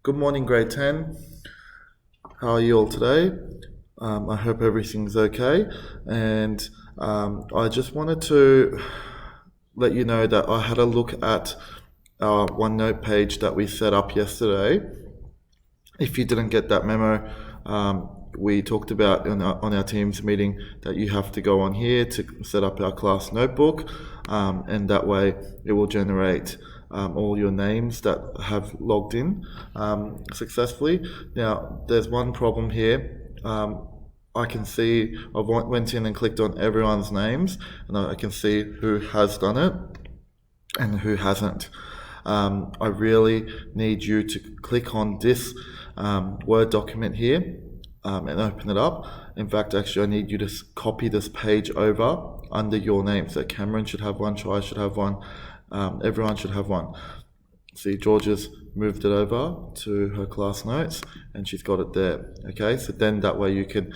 Good morning, grade 10. How are you all today? I hope everything's okay. And I just wanted to let you know that I had a look at our OneNote page that we set up yesterday. If you didn't get that memo, we talked about on our Teams meeting that you have to go on here to set up our class notebook, and that way it will generate all your names that have logged in successfully. Now, there's one problem here. I can see I went in and clicked on everyone's names, and I can see who has done it and who hasn't. I really need you to click on this Word document here and open it up. In fact, actually, I need you to copy this page over under your name. So Cameron should have one, Chai should have one, everyone should have one. See, Georgia's moved it over to her class notes and she's got it there. Okay, so then that way you can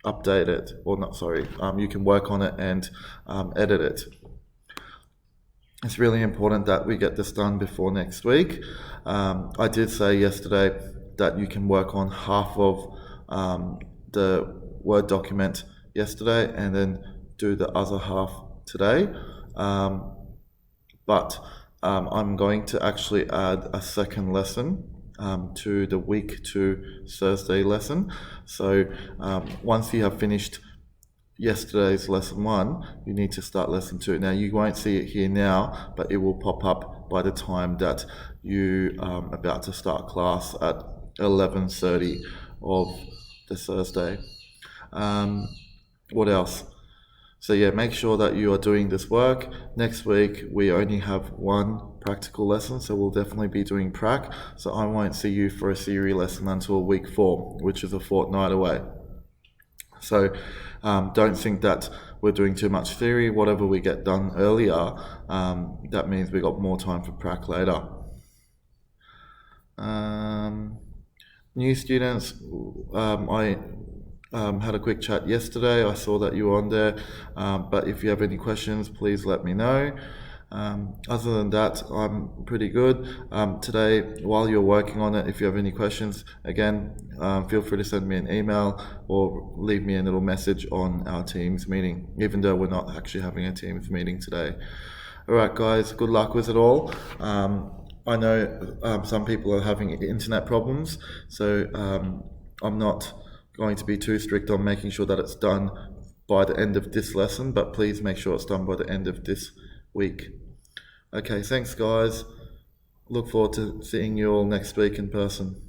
update it, or not, sorry, you can work on it and edit it. It's really important that we get this done before next week. I did say yesterday that you can work on half of the Word document yesterday and then do the other half today. But I'm going to actually add a second lesson to the week 2 Thursday lesson. So once you have finished yesterday's lesson 1, you need to start lesson 2. Now, you won't see it here now, but it will pop up by the time that you are about to start class at 11:30 of the Thursday. What else? So yeah, make sure that you are doing this work. Next week, we only have one practical lesson, so we'll definitely be doing prac. So I won't see you for a theory lesson until week 4, which is a fortnight away. So don't think that we're doing too much theory. Whatever we get done earlier, that means we got more time for prac later. New students, I had a quick chat yesterday. I saw that you were on there, but if you have any questions, please let me know. Other than that, I'm pretty good. Today, while you're working on it, if you have any questions, again, feel free to send me an email or leave me a little message on our Teams meeting, even though we're not actually having a Teams meeting today. All right, guys, good luck with it all. I know some people are having internet problems, so I'm not going to be too strict on making sure that it's done by the end of this lesson, but please make sure it's done by the end of this week. Okay, thanks guys. Look forward to seeing you all next week in person.